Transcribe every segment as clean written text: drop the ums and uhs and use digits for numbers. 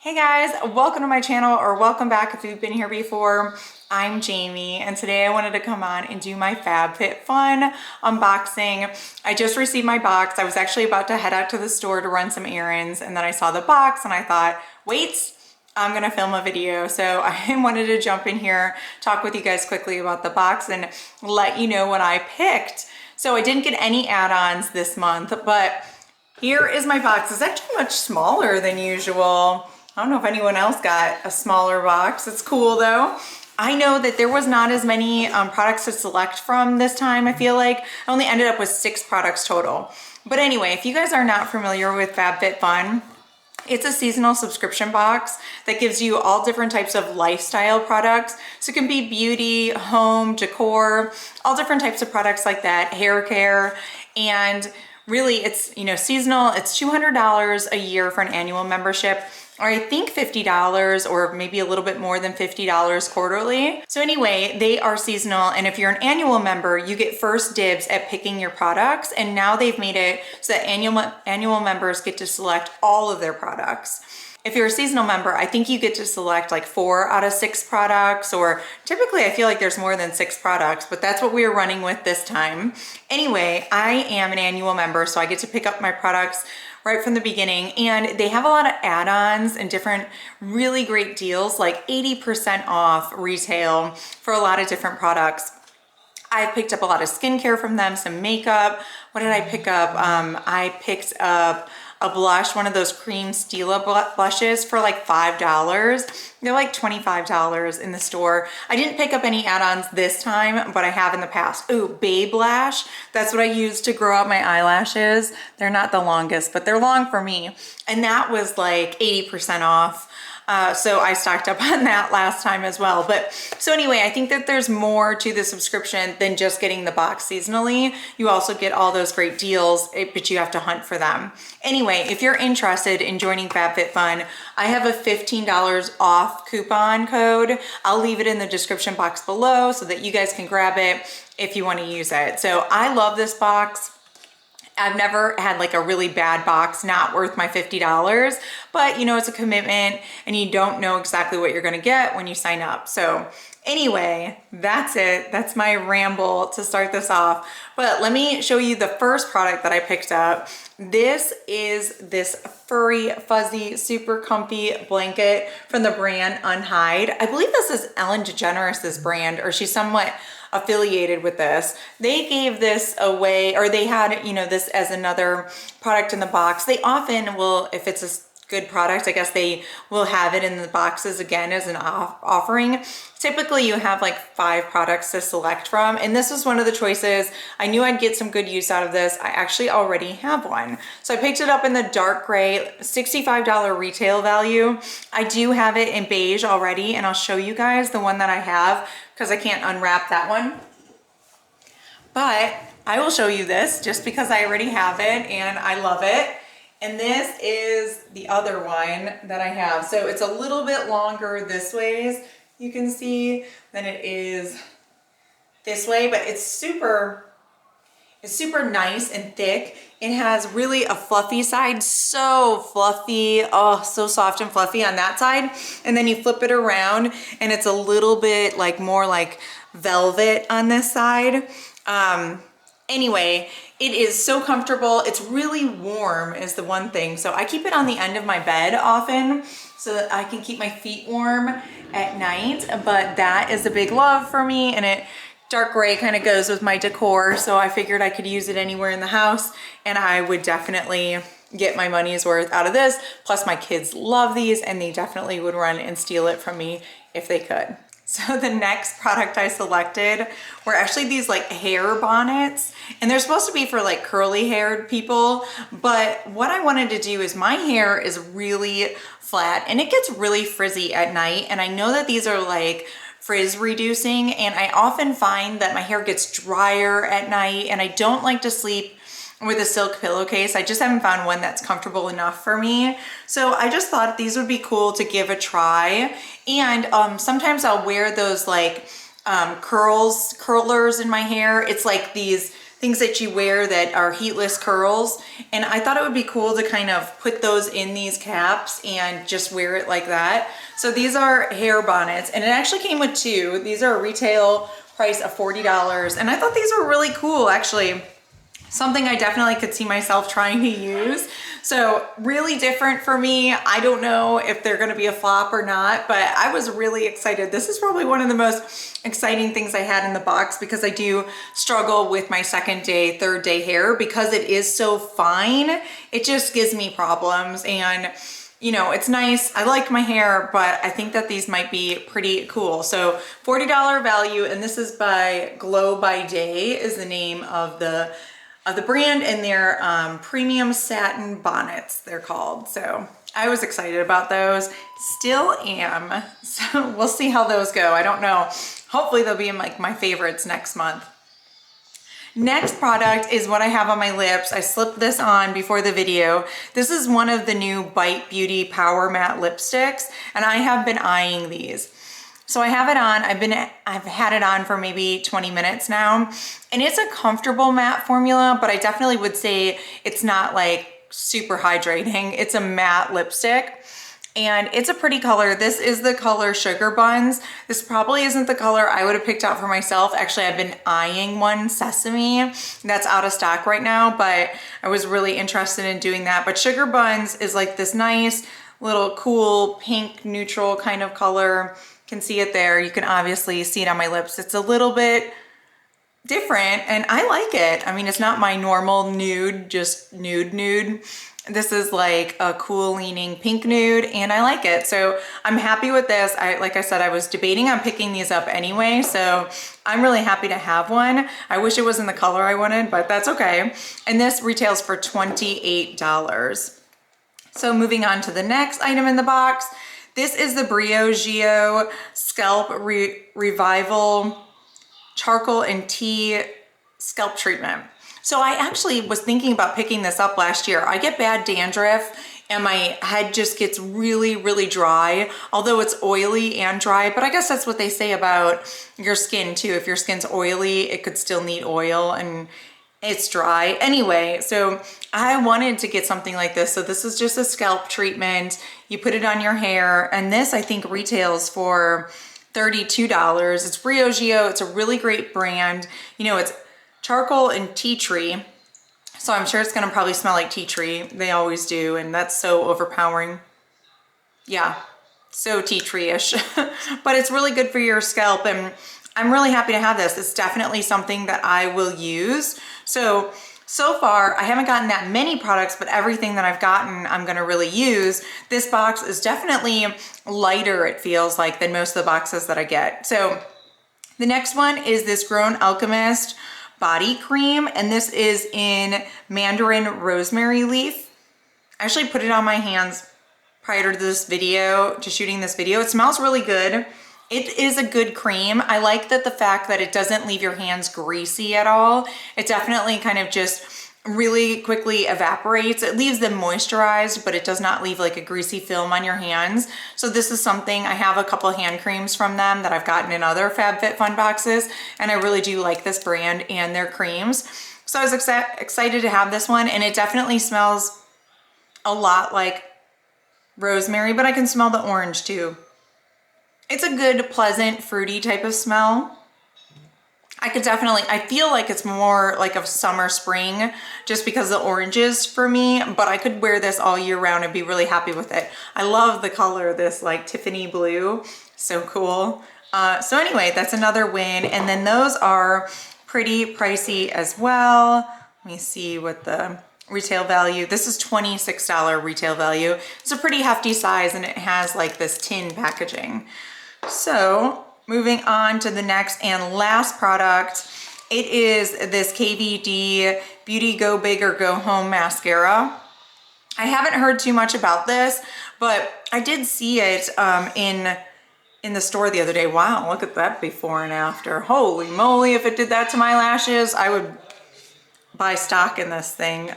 Hey guys, welcome to my channel, or welcome back if you've been here before. I'm Jamie, and today I wanted to come on and do my FabFitFUn unboxing. I just received my box. I was actually about to head out to the store to run some errands, and then I saw the box and I thought, wait, I'm gonna film a video. So I wanted to jump in here, talk with you guys quickly about the box and let you know what I picked. So I didn't get any add-ons this month, but here is my box. It's actually much smaller than usual. I don't know if anyone else got a smaller box. It's cool though. I know that there was not as many products to select from this time. I feel like I only ended up with 6 products total. But anyway, if you guys are not familiar with FabFitFUn, it's a seasonal subscription box that gives you all different types of lifestyle products. So it can be beauty, home, decor, all different types of products like that, hair care, and really it's, seasonal. It's $200 a year for an annual membership, or I think $50 or maybe a little bit more than $50 quarterly. So anyway, they are seasonal, and if you're an annual member, you get first dibs at picking your products, and now they've made it so that annual members get to select all of their products. If you're a seasonal member, I think you get to select like 4 out of 6 products, or typically I feel like there's more than 6 products, but that's what we were running with this time. Anyway, I am an annual member, so I get to pick up my products right from the beginning, and they have a lot of add-ons and different really great deals, like 80% off retail for a lot of different products. I picked up a lot of skincare from them, some makeup. What did I pick up? I picked up a blush, one of those cream Stila blushes for like $5. They're like $25 in the store. I didn't pick up any add-ons this time, but I have in the past. Ooh, Babe Lash. That's what I use to grow out my eyelashes. They're not the longest, but they're long for me. And that was like 80% off. So I stocked up on that last time as well. But so anyway, I think that there's more to the subscription than just getting the box seasonally. You also get all those great deals, but you have to hunt for them. Anyway, if you're interested in joining FabFitFUn, I have a $15 off coupon code. I'll leave it in the description box below so that you guys can grab it if you want to use it. So I love this box. I've never had like a really bad box, not worth my $50, but it's a commitment and you don't know exactly what you're gonna get when you sign up. So anyway, that's it. That's my ramble to start this off. But let me show you the first product that I picked up. This is this furry, fuzzy, super comfy blanket from the brand Untitled. I believe this is Ellen DeGeneres' brand, or she's somewhat affiliated with this. They gave this away, or they had, this as another product in the box. They often will, if it's a good product, I guess they will have it in the boxes again as an offering. Typically you have like 5 products to select from, and this was one of the choices. I knew I'd get some good use out of this. I actually already have one. So I picked it up in the dark gray, $65 retail value. I do have it in beige already, and I'll show you guys the one that I have because I can't unwrap that one. But I will show you this just because I already have it and I love it. And this is the other one that I have. So it's a little bit longer this way, you can see, than it is this way, but it's super nice and thick. It has really a fluffy side, so fluffy, oh, so soft and fluffy on that side. And then you flip it around and it's a little bit like more like velvet on this side. Anyway, it is so comfortable. It's really warm is the one thing. So I keep it on the end of my bed often so that I can keep my feet warm at night. But that is a big love for me, and it dark gray kind of goes with my decor. So I figured I could use it anywhere in the house, and I would definitely get my money's worth out of this. Plus my kids love these, and they definitely would run and steal it from me if they could. So the next product I selected were actually these like hair bonnets, and they're supposed to be for like curly haired people. But what I wanted to do is, my hair is really flat and it gets really frizzy at night. And I know that these are like frizz reducing, and I often find that my hair gets drier at night, and I don't like to sleep with a silk pillowcase. I just haven't found one that's comfortable enough for me. So I just thought these would be cool to give a try. And sometimes I'll wear those like curlers in my hair. It's like these things that you wear that are heatless curls. And I thought it would be cool to kind of put those in these caps and just wear it like that. So these are hair bonnets, and it actually came with two. These are a retail price of $40. And I thought these were really cool, actually. Something I definitely could see myself trying to use. So really different for me. I don't know if they're gonna be a flop or not, but I was really excited. This is probably one of the most exciting things I had in the box because I do struggle with my second day, third day hair because it is so fine. It just gives me problems, and you know, it's nice. I like my hair, but I think that these might be pretty cool. So $40 value, and this is by Glow by Day is the name of the brand, and they're premium satin bonnets, they're called. So I was excited about those, still am. So we'll see how those go. I don't know. Hopefully they'll be in like my favorites next month. Next product is what I have on my lips. I slipped this on before the video. This is one of the new Bite Beauty Power Matte lipsticks, and I have been eyeing these. So I have it on, I've had it on for maybe 20 minutes now, and it's a comfortable matte formula, but I definitely would say it's not like super hydrating. It's a matte lipstick, and it's a pretty color. This is the color Sugar Buns. This probably isn't the color I would have picked out for myself. Actually, I've been eyeing one, Sesame, that's out of stock right now, but I was really interested in doing that. But Sugar Buns is like this nice little cool pink neutral kind of color. Can see it there. You can obviously see it on my lips. It's a little bit different, and I like it. I mean, it's not my normal nude, just nude. This is like a cool leaning pink nude, and I like it. So I'm happy with this. Like I said, I was debating on picking these up anyway, so I'm really happy to have one. I wish it was in the color I wanted, but that's okay. And this retails for $28. So moving on to the next item in the box. This is the Briogio Scalp Revival Charcoal and Tea Scalp Treatment. So I actually was thinking about picking this up last year. I get bad dandruff and my head just gets really, really dry, although it's oily and dry, but I guess that's what they say about your skin too. If your skin's oily, it could still need oil, and it's dry. Anyway, so I wanted to get something like this. So this is just a scalp treatment. You put it on your hair, and this I think retails for $32. It's Briogio. It's a really great brand. You know, it's charcoal and tea tree. So I'm sure it's gonna probably smell like tea tree. They always do, and that's so overpowering. Yeah, so tea tree-ish. But it's really good for your scalp, and I'm really happy to have this. It's definitely something that I will use. So far, I haven't gotten that many products, but everything that I've gotten, I'm gonna really use. This box is definitely lighter, it feels like, than most of the boxes that I get. So the next one is this Grown Alchemist body cream, and this is in Mandarin Rosemary Leaf. I actually put it on my hands prior to this video, to shooting this video. It smells really good. It is a good cream. I like that the fact that it doesn't leave your hands greasy at all. It definitely kind of just really quickly evaporates. It leaves them moisturized, but it does not leave like a greasy film on your hands. So this is something, I have a couple hand creams from them that I've gotten in other FabFitFUn boxes, and I really do like this brand and their creams. So I was excited to have this one, and it definitely smells a lot like rosemary, but I can smell the orange too. It's a good, pleasant, fruity type of smell. I feel like it's more like a summer, spring, just because of the oranges for me, but I could wear this all year round and be really happy with it. I love the color, this like Tiffany blue, so cool. So anyway, that's another win. And then those are pretty pricey as well. Let me see what the retail value. This is $26 retail value. It's a pretty hefty size, and it has like this tin packaging. So moving on to the next and last product, it is this KVD Beauty Go Big or Go Home mascara. I haven't heard too much about this, but I did see it in the store the other day. Wow, look at that before and after. Holy moly, if it did that to my lashes, I would buy stock in this thing.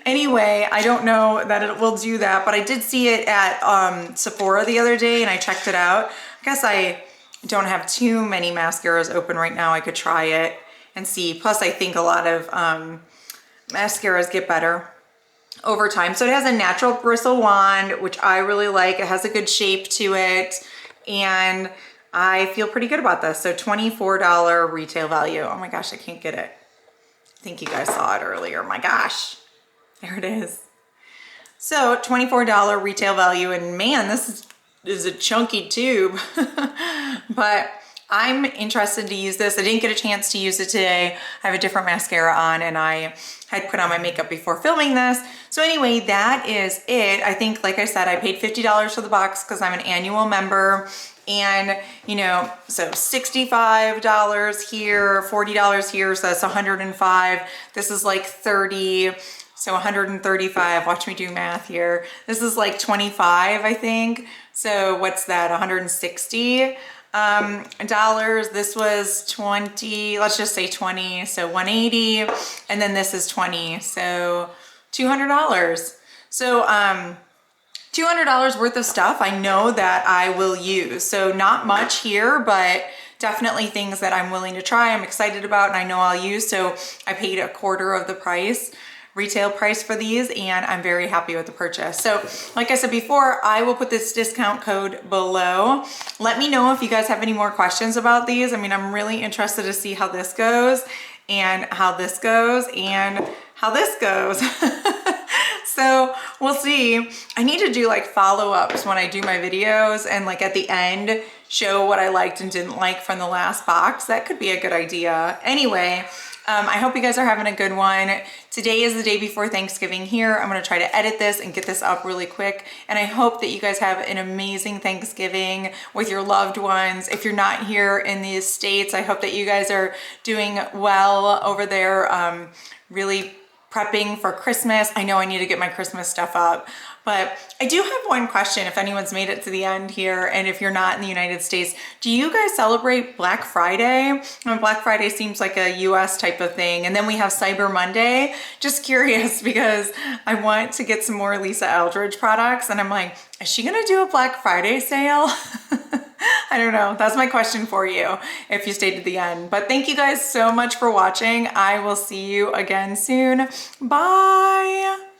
Anyway, I don't know that it will do that, but I did see it at Sephora the other day, and I checked it out. I guess I don't have too many mascaras open right now. I could try it and see. Plus, I think a lot of mascaras get better over time. So it has a natural bristle wand, which I really like. It has a good shape to it, and I feel pretty good about this. So $24 retail value. Oh my gosh, I can't get it. I think you guys saw it earlier. My gosh, there it is. So $24 retail value, and man, this is a chunky tube, but I'm interested to use this. I didn't get a chance to use it today. I have a different mascara on, and I had put on my makeup before filming this. So anyway, that is it. I think, like I said, I paid $50 for the box because I'm an annual member. And, you know, so $65 here, $40 here, so that's $105. This is like $30, so $135. Watch me do math here. This is like $25, I think. So what's that, $160 dollars. This was 20, let's just say 20, so 180, and then this is 20, so $200. So $200 worth of stuff I know that I will use. So not much here, but definitely things that I'm willing to try, I'm excited about, and I know I'll use. So I paid a quarter of the price, retail price, for these, and I'm very happy with the purchase. So like I said before, I will put this discount code below. Let me know if you guys have any more questions about these. I mean, I'm really interested to see how this goes, and how this goes, and how this goes. So we'll see. I need to do like follow-ups when I do my videos, and like at the end show what I liked and didn't like from the last box. That could be a good idea. Anyway, I hope you guys are having a good one. Today is the day before Thanksgiving here. I'm gonna try to edit this and get this up really quick. And I hope that you guys have an amazing Thanksgiving with your loved ones. If you're not here in the States, I hope that you guys are doing well over there, really prepping for Christmas. I know I need to get my Christmas stuff up, but I do have one question if anyone's made it to the end here, and if you're not in the United States, do you guys celebrate Black Friday? Black Friday seems like a US type of thing, and then we have Cyber Monday. Just curious, because I want to get some more Lisa Eldridge products, and I'm like, is she gonna do a Black Friday sale? I don't know. That's my question for you if you stayed to the end. But thank you guys so much for watching. I will see you again soon. Bye.